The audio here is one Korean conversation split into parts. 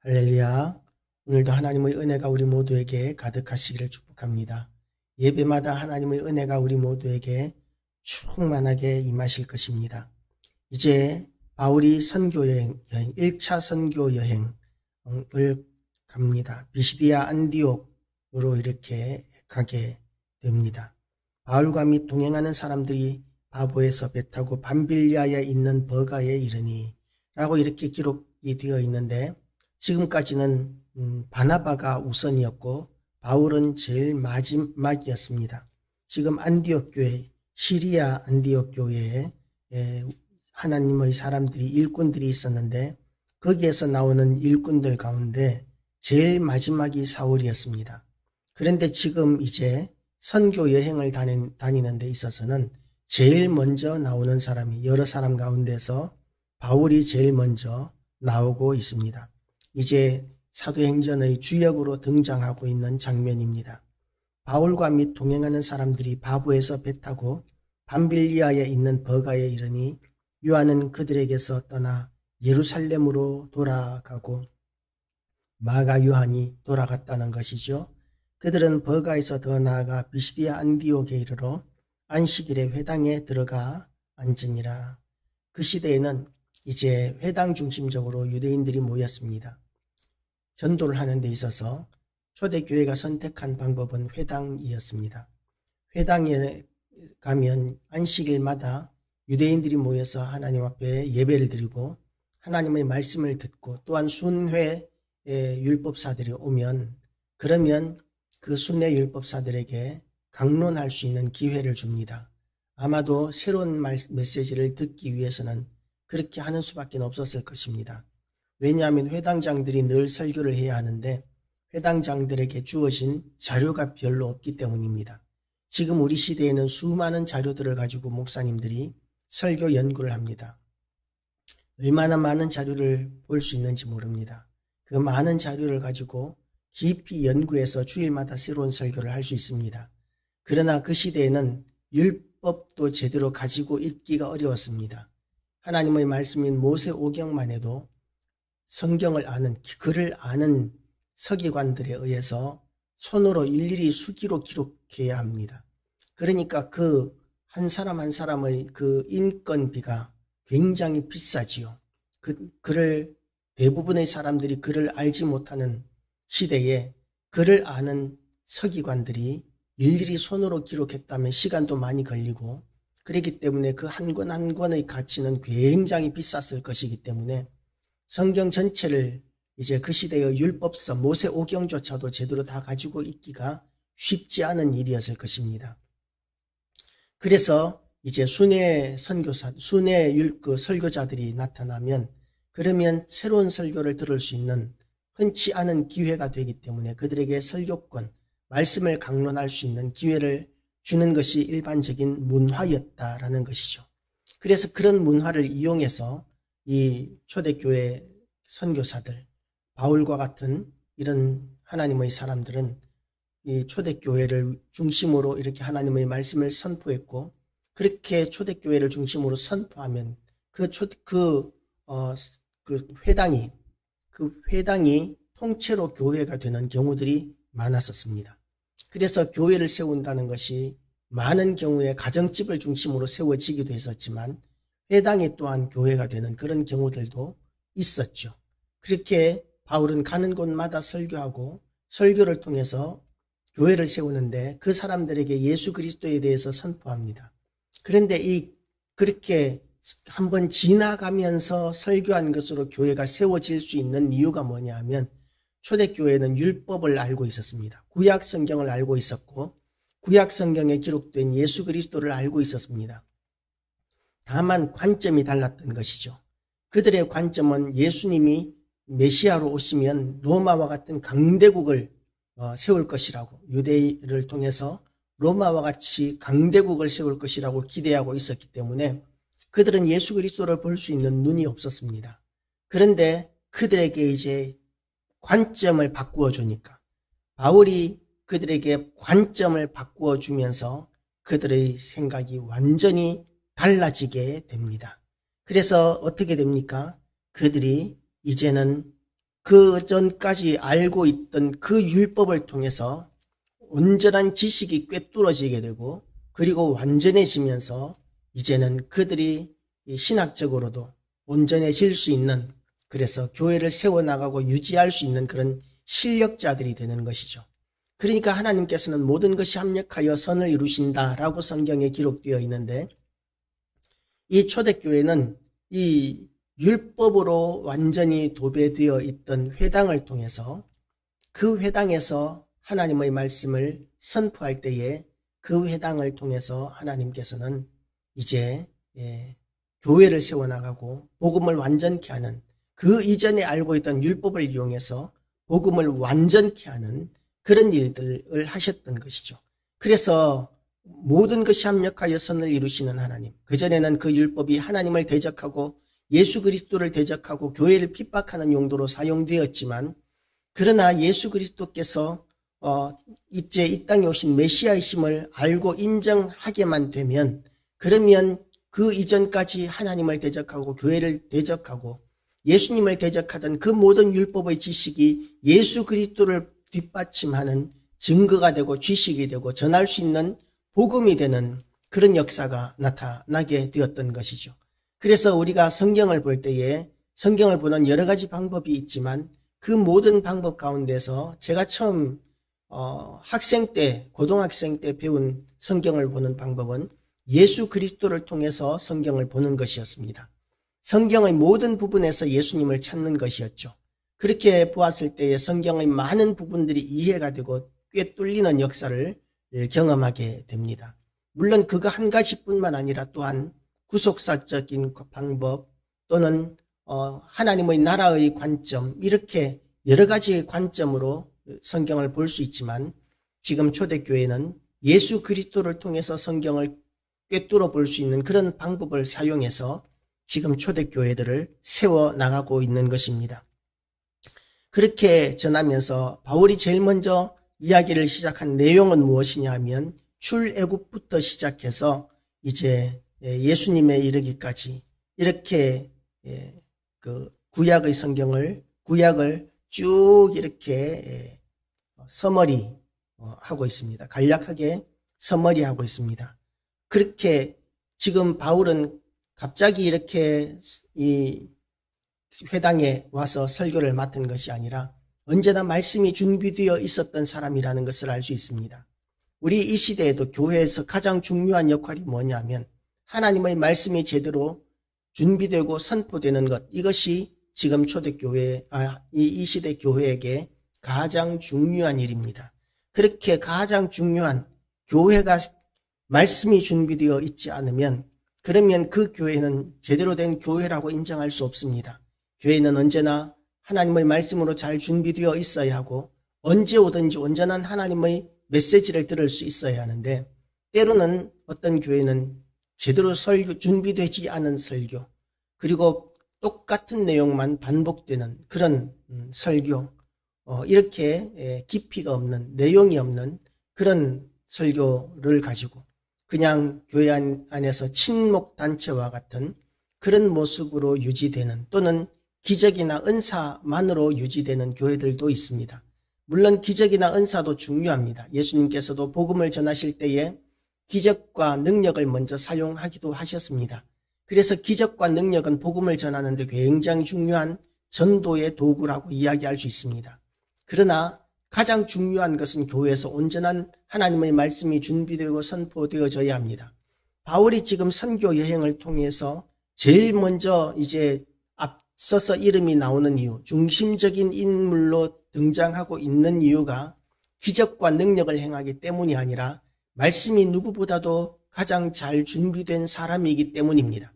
할렐루야. 오늘도 하나님의 은혜가 우리 모두에게 가득하시기를 축복합니다. 예배마다 하나님의 은혜가 우리 모두에게 충만하게 임하실 것입니다. 이제 바울이 선교여행, 1차 선교여행을 갑니다. 비시디아 안디옥으로 이렇게 가게 됩니다. 바울과 및 동행하는 사람들이 바보에서 배 타고 밤빌리아에 있는 버가에 이르니 라고 이렇게 기록이 되어 있는데, 지금까지는 바나바가 우선이었고 바울은 제일 마지막이었습니다. 지금 안디옥 교회, 시리아 안디옥 교회에 하나님의 사람들이, 일꾼들이 있었는데 거기에서 나오는 일꾼들 가운데 제일 마지막이 사울이었습니다. 그런데 지금 이제 선교 여행을 다니는 데 있어서는 제일 먼저 나오는 사람이, 여러 사람 가운데서 바울이 제일 먼저 나오고 있습니다. 이제 사도행전의 주역으로 등장하고 있는 장면입니다. 바울과 및 동행하는 사람들이 바보에서 배 타고 밤빌리아에 있는 버가에 이르니 요한은 그들에게서 떠나 예루살렘으로 돌아가고 마가 요한이 돌아갔다는 것이죠. 그들은 버가에서 더 나아가 비시디아 안디옥에 이르러 안식일에 회당에 들어가 앉으니라. 그 시대에는 이제 회당 중심적으로 유대인들이 모였습니다. 전도를 하는 데 있어서 초대교회가 선택한 방법은 회당이었습니다. 회당에 가면 안식일마다 유대인들이 모여서 하나님 앞에 예배를 드리고 하나님의 말씀을 듣고, 또한 순회 율법사들이 오면 그러면 그 순회 율법사들에게 강론할 수 있는 기회를 줍니다. 아마도 새로운 메시지를 듣기 위해서는 그렇게 하는 수밖에 없었을 것입니다. 왜냐하면 회당장들이 늘 설교를 해야 하는데 회당장들에게 주어진 자료가 별로 없기 때문입니다. 지금 우리 시대에는 수많은 자료들을 가지고 목사님들이 설교 연구를 합니다. 얼마나 많은 자료를 볼 수 있는지 모릅니다. 그 많은 자료를 가지고 깊이 연구해서 주일마다 새로운 설교를 할 수 있습니다. 그러나 그 시대에는 율법도 제대로 가지고 있기가 어려웠습니다. 하나님의 말씀인 모세오경만 해도 성경을 아는, 글을 아는 서기관들에 의해서 손으로 일일이 수기로 기록해야 합니다. 그러니까 그 한 사람 한 사람의 그 인건비가 굉장히 비싸지요. 글을, 대부분의 사람들이 글을 알지 못하는 시대에 글을 아는 서기관들이 일일이 손으로 기록했다면 시간도 많이 걸리고, 그렇기 때문에 그 한 권 한 권의 가치는 굉장히 비쌌을 것이기 때문에 성경 전체를 이제 그 시대의 율법서 모세오경조차도 제대로 다 가지고 있기가 쉽지 않은 일이었을 것입니다. 그래서 이제 순회 설교자들이 나타나면, 그러면 새로운 설교를 들을 수 있는 흔치 않은 기회가 되기 때문에 그들에게 설교권, 말씀을 강론할 수 있는 기회를 주는 것이 일반적인 문화였다라는 것이죠. 그래서 그런 문화를 이용해서 이 초대교회 선교사들, 바울과 같은 이런 하나님의 사람들은 이 초대교회를 중심으로 이렇게 하나님의 말씀을 선포했고, 그렇게 초대교회를 중심으로 선포하면 그 회당이 통째로 교회가 되는 경우들이 많았었습니다. 그래서 교회를 세운다는 것이 많은 경우에 가정집을 중심으로 세워지기도 했었지만 회당이 또한 교회가 되는 그런 경우들도 있었죠. 그렇게 바울은 가는 곳마다 설교하고 설교를 통해서 교회를 세우는데 그 사람들에게 예수 그리스도에 대해서 선포합니다. 그런데 그렇게 한번 지나가면서 설교한 것으로 교회가 세워질 수 있는 이유가 뭐냐 하면, 초대교회는 율법을 알고 있었습니다. 구약 성경을 알고 있었고 구약 성경에 기록된 예수 그리스도를 알고 있었습니다. 다만 관점이 달랐던 것이죠. 그들의 관점은 예수님이 메시아로 오시면 로마와 같은 강대국을 세울 것이라고, 유대인을 통해서 로마와 같이 강대국을 세울 것이라고 기대하고 있었기 때문에 그들은 예수 그리스도를 볼 수 있는 눈이 없었습니다. 그런데 그들에게 이제 관점을 바꾸어 주니까, 바울이 그들에게 관점을 바꾸어 주면서 그들의 생각이 완전히 달라지게 됩니다. 그래서 어떻게 됩니까? 그들이 이제는 그 전까지 알고 있던 그 율법을 통해서 온전한 지식이 꿰뚫어지게 되고, 그리고 완전해지면서 이제는 그들이 신학적으로도 온전해질 수 있는, 그래서 교회를 세워나가고 유지할 수 있는 그런 실력자들이 되는 것이죠. 그러니까 하나님께서는 모든 것이 합력하여 선을 이루신다라고 성경에 기록되어 있는데, 이 초대교회는 이 율법으로 완전히 도배되어 있던 회당을 통해서, 그 회당에서 하나님의 말씀을 선포할 때에 그 회당을 통해서 하나님께서는 이제 교회를 세워나가고 복음을 완전케 하는, 그 이전에 알고 있던 율법을 이용해서 복음을 완전케 하는 그런 일들을 하셨던 것이죠. 그래서 모든 것이 합력하여 선을 이루시는 하나님, 그전에는 그 율법이 하나님을 대적하고 예수 그리스도를 대적하고 교회를 핍박하는 용도로 사용되었지만, 그러나 예수 그리스도께서 이제 이 땅에 오신 메시아이심을 알고 인정하게만 되면, 그러면 그 이전까지 하나님을 대적하고 교회를 대적하고 예수님을 대적하던 그 모든 율법의 지식이 예수 그리스도를 뒷받침하는 증거가 되고 지식이 되고 전할 수 있는 복음이 되는 그런 역사가 나타나게 되었던 것이죠. 그래서 우리가 성경을 볼 때에 성경을 보는 여러 가지 방법이 있지만, 그 모든 방법 가운데서 제가 처음 학생 때, 고등학생 때 배운 성경을 보는 방법은 예수 그리스도를 통해서 성경을 보는 것이었습니다. 성경의 모든 부분에서 예수님을 찾는 것이었죠. 그렇게 보았을 때에 성경의 많은 부분들이 이해가 되고 꿰뚫리는 역사를 경험하게 됩니다. 물론 그거 한 가지뿐만 아니라 또한 구속사적인 방법, 또는 하나님의 나라의 관점, 이렇게 여러 가지 관점으로 성경을 볼 수 있지만, 지금 초대교회는 예수 그리스도를 통해서 성경을 꿰뚫어 볼 수 있는 그런 방법을 사용해서 지금 초대교회들을 세워나가고 있는 것입니다. 그렇게 전하면서 바울이 제일 먼저 이야기를 시작한 내용은 무엇이냐 하면, 출애굽부터 시작해서 이제 예수님에 이르기까지 이렇게 그 구약의 성경을, 구약을 쭉 이렇게 서머리 하고 있습니다. 간략하게 서머리 하고 있습니다. 그렇게 지금 바울은 갑자기 이렇게 이 회당에 와서 설교를 맡은 것이 아니라 언제나 말씀이 준비되어 있었던 사람이라는 것을 알 수 있습니다. 우리 이 시대에도 교회에서 가장 중요한 역할이 뭐냐면, 하나님의 말씀이 제대로 준비되고 선포되는 것, 이것이 지금 초대교회, 이 시대 교회에게 가장 중요한 일입니다. 그렇게 가장 중요한, 교회가 말씀이 준비되어 있지 않으면, 그러면 그 교회는 제대로 된 교회라고 인정할 수 없습니다. 교회는 언제나 하나님의 말씀으로 잘 준비되어 있어야 하고, 언제 오든지 온전한 하나님의 메시지를 들을 수 있어야 하는데, 때로는 어떤 교회는 제대로 설교, 준비되지 않은 설교, 그리고 똑같은 내용만 반복되는 그런 설교, 이렇게 깊이가 없는, 내용이 없는 그런 설교를 가지고 그냥 교회 안에서 친목단체와 같은 그런 모습으로 유지되는, 또는 기적이나 은사만으로 유지되는 교회들도 있습니다. 물론 기적이나 은사도 중요합니다. 예수님께서도 복음을 전하실 때에 기적과 능력을 먼저 사용하기도 하셨습니다. 그래서 기적과 능력은 복음을 전하는 데 굉장히 중요한 전도의 도구라고 이야기할 수 있습니다. 그러나 가장 중요한 것은 교회에서 온전한 하나님의 말씀이 준비되고 선포되어져야 합니다. 바울이 지금 선교 여행을 통해서 제일 먼저 이제 앞서서 이름이 나오는 이유, 중심적인 인물로 등장하고 있는 이유가 기적과 능력을 행하기 때문이 아니라 말씀이 누구보다도 가장 잘 준비된 사람이기 때문입니다.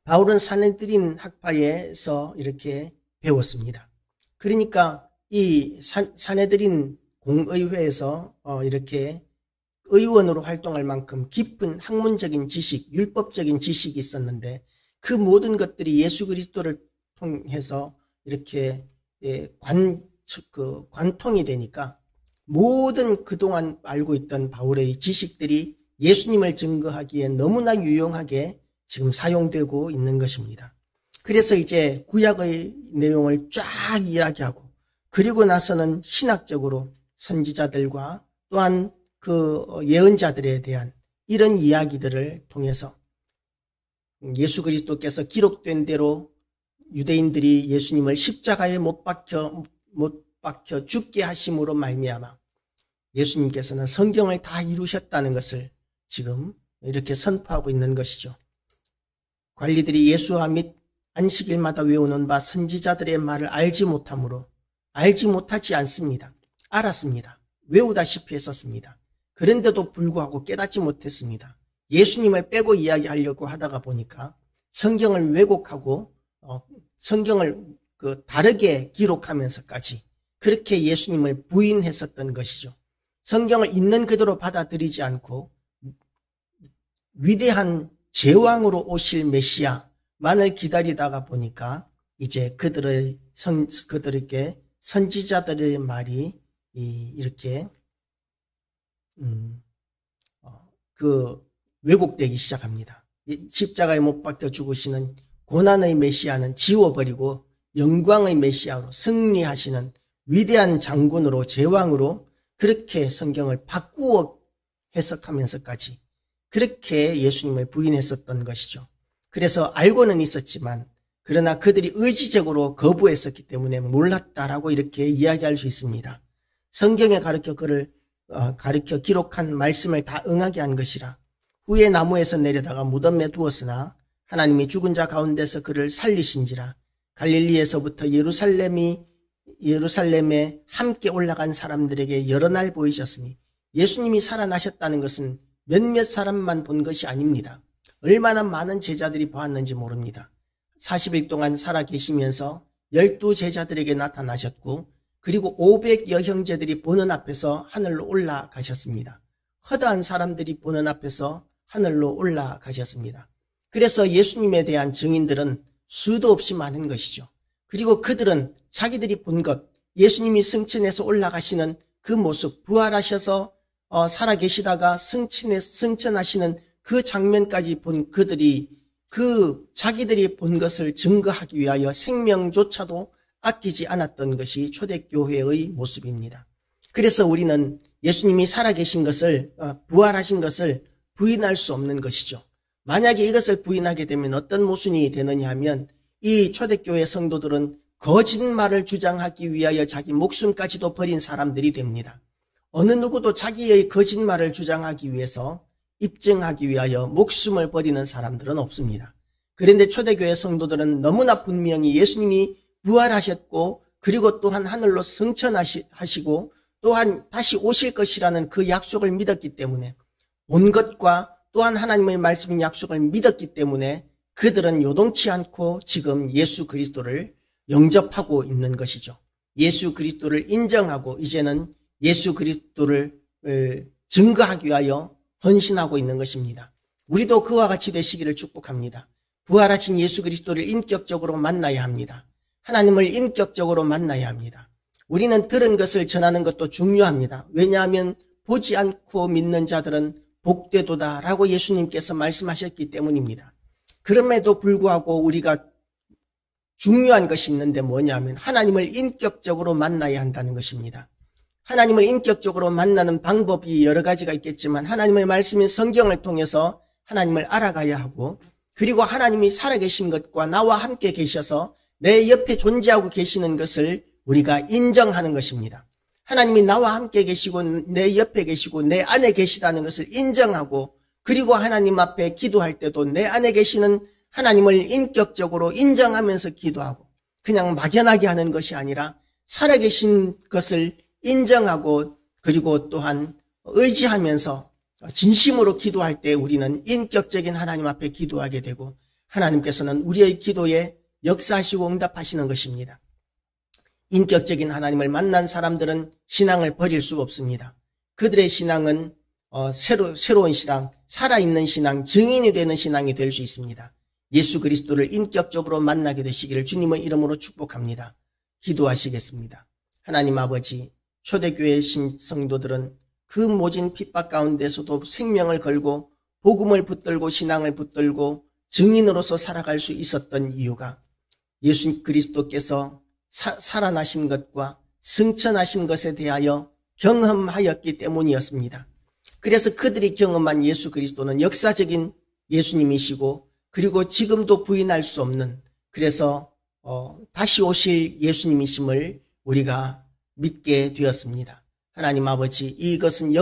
바울은 사내들인 학파에서 이렇게 배웠습니다. 그러니까 이 사내들인 공의회에서 이렇게 의원으로 활동할 만큼 깊은 학문적인 지식, 율법적인 지식이 있었는데, 그 모든 것들이 예수 그리스도를 통해서 이렇게 관통이 되니까 모든 그동안 알고 있던 바울의 지식들이 예수님을 증거하기에 너무나 유용하게 지금 사용되고 있는 것입니다. 그래서 이제 구약의 내용을 쫙 이야기하고 그리고 나서는 신학적으로 선지자들과 또한 그 예언자들에 대한 이런 이야기들을 통해서 예수 그리스도께서 기록된 대로 유대인들이 예수님을 십자가에 못 박혀 죽게 하심으로 말미암아 예수님께서는 성경을 다 이루셨다는 것을 지금 이렇게 선포하고 있는 것이죠. 관리들이 예수와 및 안식일마다 외우는 바 선지자들의 말을 알지 못하지 않습니다. 알았습니다. 외우다시피 했었습니다. 그런데도 불구하고 깨닫지 못했습니다. 예수님을 빼고 이야기하려고 하다가 보니까 성경을 왜곡하고 성경을 다르게 기록하면서까지 그렇게 예수님을 부인했었던 것이죠. 성경을 있는 그대로 받아들이지 않고 위대한 제왕으로 오실 메시아만을 기다리다가 보니까 이제 그들에게 선지자들의 말이 이렇게 왜곡되기 시작합니다. 십자가에 못 박혀 죽으시는 고난의 메시아는 지워버리고 영광의 메시아로 승리하시는 위대한 장군으로 제왕으로 그렇게 성경을 바꾸어 해석하면서까지 그렇게 예수님을 부인했었던 것이죠. 그래서 알고는 있었지만 그러나 그들이 의지적으로 거부했었기 때문에 몰랐다라고 이렇게 이야기할 수 있습니다. 성경에 가르쳐 기록한 말씀을 다 응하게 한 것이라 후에 나무에서 내려다가 무덤에 두었으나 하나님이 죽은 자 가운데서 그를 살리신지라 갈릴리에서부터 예루살렘에 함께 올라간 사람들에게 여러 날 보이셨으니 예수님이 살아나셨다는 것은 몇몇 사람만 본 것이 아닙니다. 얼마나 많은 제자들이 보았는지 모릅니다. 40일 동안 살아 계시면서 12제자들에게 나타나셨고 그리고 500여 형제들이 보는 앞에서 하늘로 올라가셨습니다. 허다한 사람들이 보는 앞에서 하늘로 올라가셨습니다. 그래서 예수님에 대한 증인들은 수도 없이 많은 것이죠. 그리고 그들은 자기들이 본 것, 예수님이 승천해서 올라가시는 그 모습, 부활하셔서 살아계시다가 승천하시는 그 장면까지 본 그들이 자기들이 본 것을 증거하기 위하여 생명조차도 아끼지 않았던 것이 초대교회의 모습입니다. 그래서 우리는 예수님이 살아계신 것을, 부활하신 것을 부인할 수 없는 것이죠. 만약에 이것을 부인하게 되면 어떤 모순이 되느냐 하면 이 초대교회 성도들은 거짓말을 주장하기 위하여 자기 목숨까지도 버린 사람들이 됩니다. 어느 누구도 자기의 거짓말을 주장하기 위해서 입증하기 위하여 목숨을 버리는 사람들은 없습니다. 그런데 초대교회 성도들은 너무나 분명히 예수님이 부활하셨고 그리고 또한 하늘로 승천하시고 또한 다시 오실 것이라는 그 약속을 믿었기 때문에 본 것과 또한 하나님의 말씀인 약속을 믿었기 때문에 그들은 요동치 않고 지금 예수 그리스도를 영접하고 있는 것이죠. 예수 그리스도를 인정하고 이제는 예수 그리스도를 증거하기 위하여 헌신하고 있는 것입니다. 우리도 그와 같이 되시기를 축복합니다. 부활하신 예수 그리스도를 인격적으로 만나야 합니다. 하나님을 인격적으로 만나야 합니다. 우리는 들은 것을 전하는 것도 중요합니다. 왜냐하면 보지 않고 믿는 자들은 복되도다라고 예수님께서 말씀하셨기 때문입니다. 그럼에도 불구하고 우리가 중요한 것이 있는데 뭐냐면 하나님을 인격적으로 만나야 한다는 것입니다. 하나님을 인격적으로 만나는 방법이 여러 가지가 있겠지만 하나님의 말씀인 성경을 통해서 하나님을 알아가야 하고 그리고 하나님이 살아계신 것과 나와 함께 계셔서 내 옆에 존재하고 계시는 것을 우리가 인정하는 것입니다. 하나님이 나와 함께 계시고 내 옆에 계시고 내 안에 계시다는 것을 인정하고 그리고 하나님 앞에 기도할 때도 내 안에 계시는 하나님을 인격적으로 인정하면서 기도하고 그냥 막연하게 하는 것이 아니라 살아계신 것을 인정하고 그리고 또한 의지하면서 진심으로 기도할 때 우리는 인격적인 하나님 앞에 기도하게 되고 하나님께서는 우리의 기도에 역사하시고 응답하시는 것입니다. 인격적인 하나님을 만난 사람들은 신앙을 버릴 수가 없습니다. 그들의 신앙은 새로운 신앙, 살아있는 신앙, 증인이 되는 신앙이 될 수 있습니다. 예수 그리스도를 인격적으로 만나게 되시기를 주님의 이름으로 축복합니다. 기도하시겠습니다. 하나님 아버지, 초대교회 성도들은 그 모진 핍박 가운데서도 생명을 걸고 복음을 붙들고 신앙을 붙들고 증인으로서 살아갈 수 있었던 이유가 예수 그리스도께서 살아나신 것과 승천하신 것에 대하여 경험하였기 때문이었습니다. 그래서 그들이 경험한 예수 그리스도는 역사적인 예수님이시고, 그리고 지금도 부인할 수 없는, 그래서 다시 오실 예수님이심을 우리가 믿게 되었습니다. 하나님 아버지, 이것은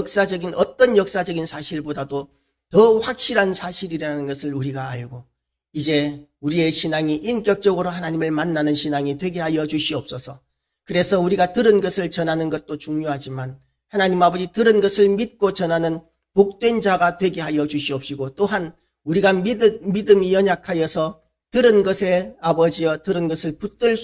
어떤 역사적인 사실보다도 더 확실한 사실이라는 것을 우리가 알고, 이제 우리의 신앙이 인격적으로 하나님을 만나는 신앙이 되게 하여 주시옵소서. 그래서 우리가 들은 것을 전하는 것도 중요하지만, 하나님 아버지, 들은 것을 믿고 전하는 복된 자가 되게 하여 주시옵시고, 또한 우리가 믿음이 연약하여서 들은 것에 아버지여 들은 것을 붙들 수